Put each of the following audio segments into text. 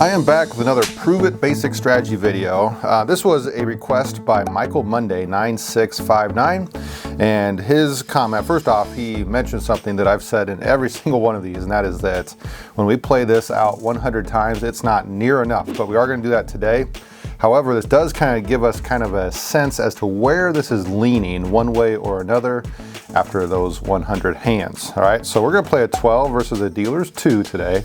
I am back with another Prove It Basic Strategy video. This was a request by Michael Monday 9659, and his comment, first off, he mentioned something that I've said in every single one of these, and that is that when we play this out 100 times, it's not near enough, but we are going to do that today. However, this does kind of give us kind of a sense as to where this is leaning one way or another after those 100 hands. All right, so we're going to play a 12 versus a dealer's 2 today.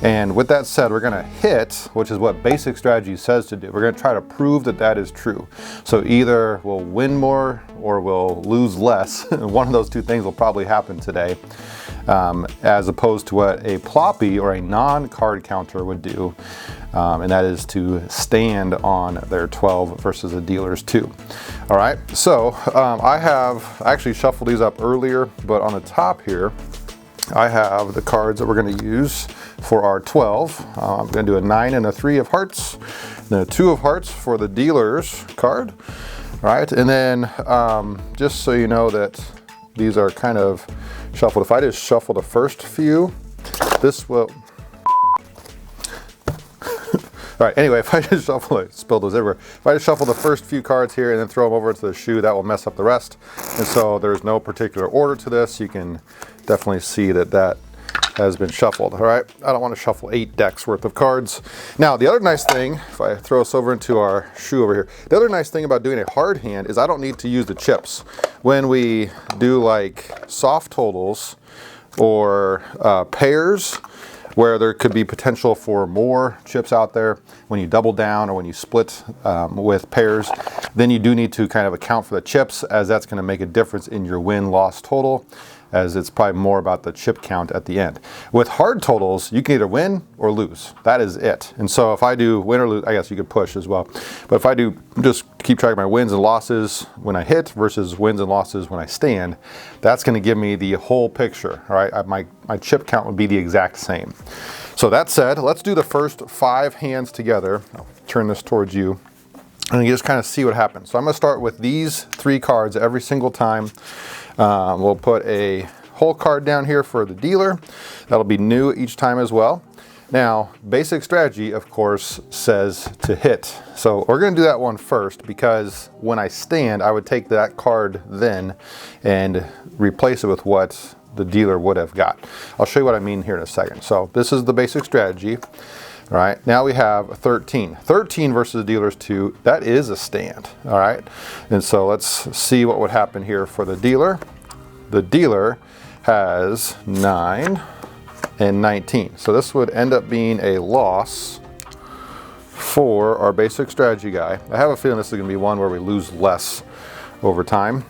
And with that said, we're going to hit, which is what basic strategy says to do. We're going to try to prove that that is true. So either we'll win more or we'll lose less. One of those two things will probably happen today, as opposed to what a ploppy or a non-card counter would do, and that is to stand on their 12 versus a dealer's 2. All right, so I actually shuffled these up earlier, but on the top here, I have the cards that we're going to use for our 12. I'm going to do a 9 and a 3 of hearts, then a 2 of hearts for the dealer's card. All right, and then just so you know that these are kind of shuffled. If I just shuffle the first few, this will... All right, anyway, if I just shuffle, I spilled those everywhere. If I just shuffle the first few cards here and then throw them over to the shoe, that will mess up the rest. And so there's no particular order to this. You can definitely see that that has been shuffled. All right, I don't want to shuffle 8 decks worth of cards. Now, the other nice thing, if I throw us over into our shoe over here, the other nice thing about doing a hard hand is I don't need to use the chips. When we do like soft totals or pairs, where there could be potential for more chips out there, when you double down or when you split with pairs, then you do need to kind of account for the chips, as that's going to make a difference in your win-loss total, as it's probably more about the chip count at the end. With hard totals, you can either win or lose. That is it. And so if I do win or lose, I guess you could push as well. But if I do just keep track of my wins and losses when I hit versus wins and losses when I stand, that's going to give me the whole picture. All right, my chip count would be the exact same. So that said, let's do the first 5 hands together. I'll turn this towards you, and you just kind of see what happens. So I'm going to start with these 3 cards every single time. We'll put a whole card down here for the dealer. That'll be new each time as well. Now, basic strategy, of course, says to hit. So we're going to do that one first, because when I stand, I would take that card then and replace it with what the dealer would have got. I'll show you what I mean here in a second. So this is the basic strategy. All right, now we have 13. 13 versus the dealer's 2, that is a stand, all right? And so let's see what would happen here for the dealer. The dealer has 9 and 19. So this would end up being a loss for our basic strategy guy. I have a feeling this is gonna be one where we lose less over time.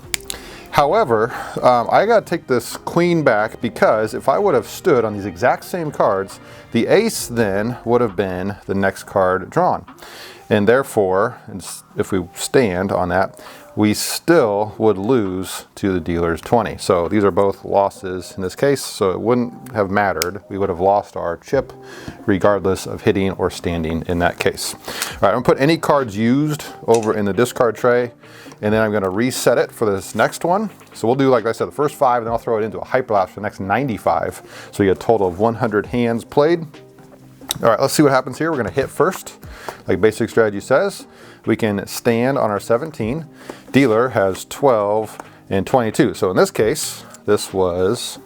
However, I got to take this queen back, because if I would have stood on these exact same cards, the ace then would have been the next card drawn. And therefore, if we stand on that, we still would lose to the dealer's 20. So these are both losses in this case, so it wouldn't have mattered. We would have lost our chip regardless of hitting or standing in that case. All right, I'm gonna put any cards used over in the discard tray, and then I'm gonna reset it for this next one. So we'll do, like I said, the first 5, and then I'll throw it into a hyperlapse for the next 95. So you get a total of 100 hands played. All right, let's see what happens here. We're gonna hit first, like basic strategy says. We can stand on our 17. Dealer has 12 and 22. So in this case, this was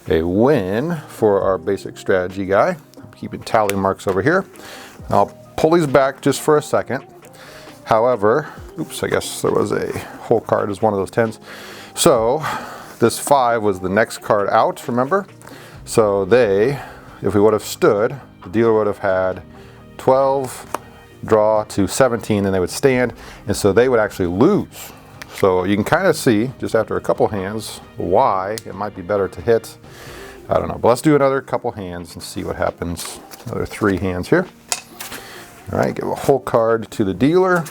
a win for our basic strategy guy. I'm keeping tally marks over here. I'll pull these back just for a second. However, oops, I guess there was a whole card as one of those 10s. So this 5 was the next card out, remember? So if we would have stood, the dealer would have had 12, draw to 17, and they would stand, and so they would actually lose. So you can kind of see, just after a couple hands, why it might be better to hit. I don't know, but let's do another couple hands and see what happens. Another 3 hands here. All right, give a whole card to the dealer.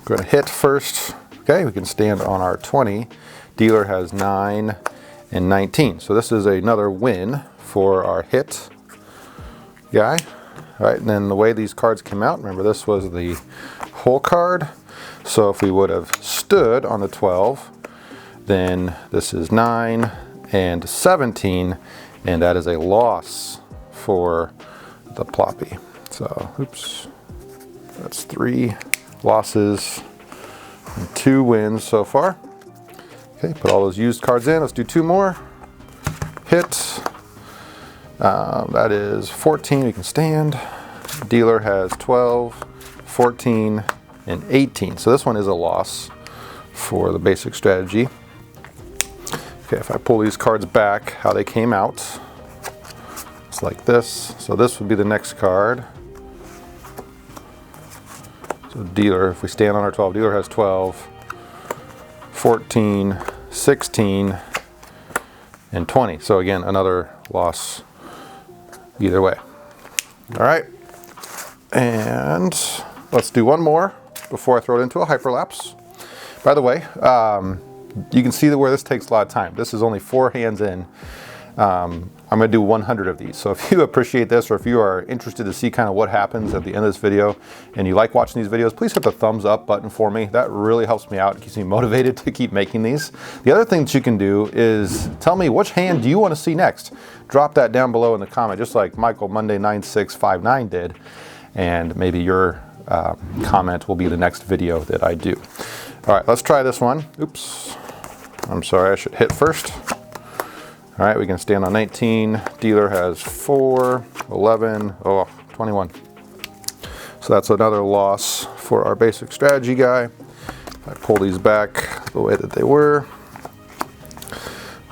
We're gonna hit first. Okay, we can stand on our 20. Dealer has 9 and 19. So this is another win for our hit guy. All right, and then the way these cards came out, remember this was the whole card. So if we would have stood on the 12, then this is 9 and 17, and that is a loss for the ploppy. So, oops, that's 3 losses and 2 wins so far. Okay, put all those used cards in. Let's do 2 more. Hit. That is 14. We can stand. Dealer has 12, 14, and 18. So this one is a loss for the basic strategy. Okay, if I pull these cards back, how they came out, it's like this. So this would be the next card. So dealer, if we stand on our 12, dealer has 12, 14, 16, and 20. So again, another loss either way. All right, and let's do one more before I throw it into a hyperlapse. By the way, you can see that where this takes a lot of time. This is only 4 hands in. I'm going to do 100 of these. So if you appreciate this, or if you are interested to see kind of what happens at the end of this video and you like watching these videos, please hit the thumbs up button for me. That really helps me out. It keeps me motivated to keep making these. The other thing that you can do is tell me which hand do you want to see next. Drop that down below in the comment, just like Michael Monday 9659 did. And maybe your comment will be the next video that I do. All right, let's try this one. Oops. I'm sorry, I should hit first. All right, we can stand on 19. Dealer has 4, 11, 21. So that's another loss for our basic strategy guy. If I pull these back the way that they were,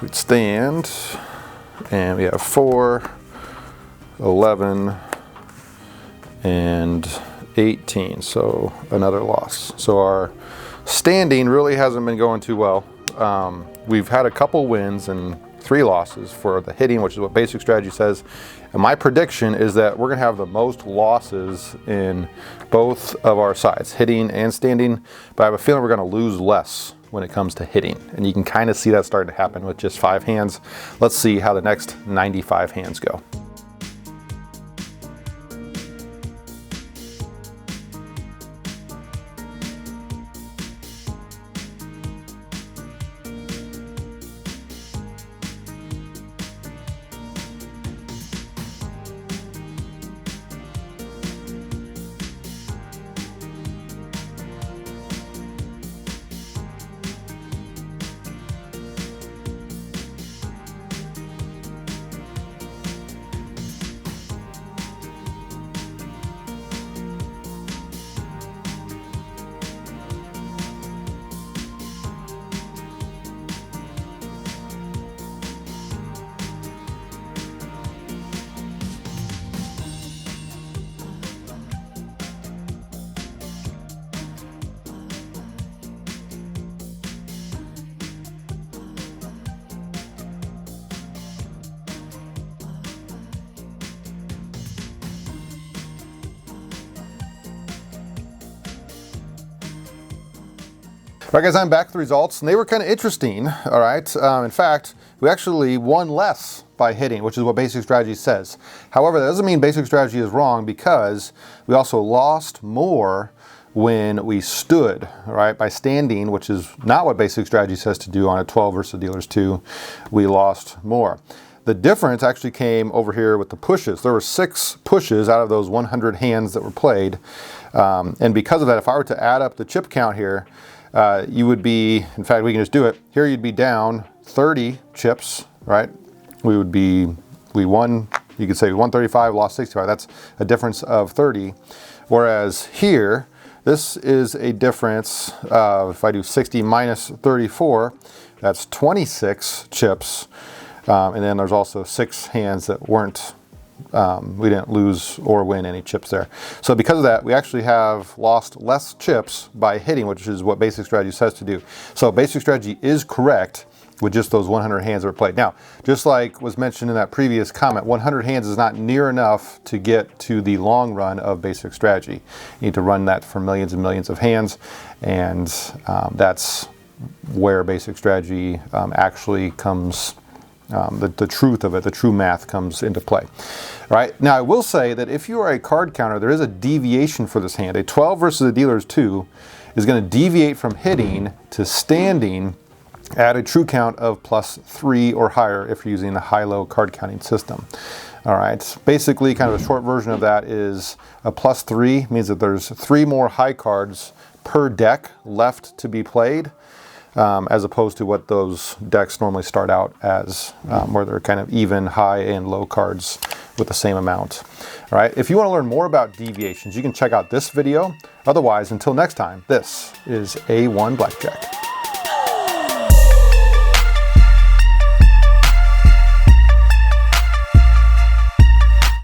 we'd stand, and we have 4, 11, and 18. So another loss. So our standing really hasn't been going too well. We've had a couple wins and 3 losses for the hitting, which is what basic strategy says. And my prediction is that we're going to have the most losses in both of our sides, hitting and standing. But I have a feeling we're going to lose less when it comes to hitting. And you can kind of see that starting to happen with just 5 hands. Let's see how the next 95 hands go. All right, guys, I'm back with the results, and they were kind of interesting, all right? In fact, we actually won less by hitting, which is what basic strategy says. However, that doesn't mean basic strategy is wrong, because we also lost more when we stood, all right? By standing, which is not what basic strategy says to do on a 12 versus dealer's 2, we lost more. The difference actually came over here with the pushes. There were 6 pushes out of those 100 hands that were played. And because of that, if I were to add up the chip count here, you would be, in fact, we can just do it. Here you'd be down 30 chips, right? We won, you could say we won 35, lost 65. That's a difference of 30. Whereas here, this is a difference of, if I do 60 minus 34, that's 26 chips. And then there's also 6 hands that weren't, we didn't lose or win any chips there. So because of that, we actually have lost less chips by hitting, which is what basic strategy says to do. So basic strategy is correct with just those 100 hands that were played. Now, just like was mentioned in that previous comment, 100 hands is not near enough to get to the long run of basic strategy. You need to run that for millions and millions of hands, and that's where basic strategy actually comes, the truth of it, the true math comes into play. All right, now I will say that if you are a card counter, there is a deviation for this hand. A 12 versus a dealer's 2 is going to deviate from hitting to standing at a true count of +3 or higher if you're using the high-low card counting system. All right, basically kind of a short version of that is a +3 means that there's 3 more high cards per deck left to be played, as opposed to what those decks normally start out as, where they're kind of even high and low cards with the same amount. All right, if you want to learn more about deviations, you can check out this video. Otherwise, until next time, this is A1 Blackjack.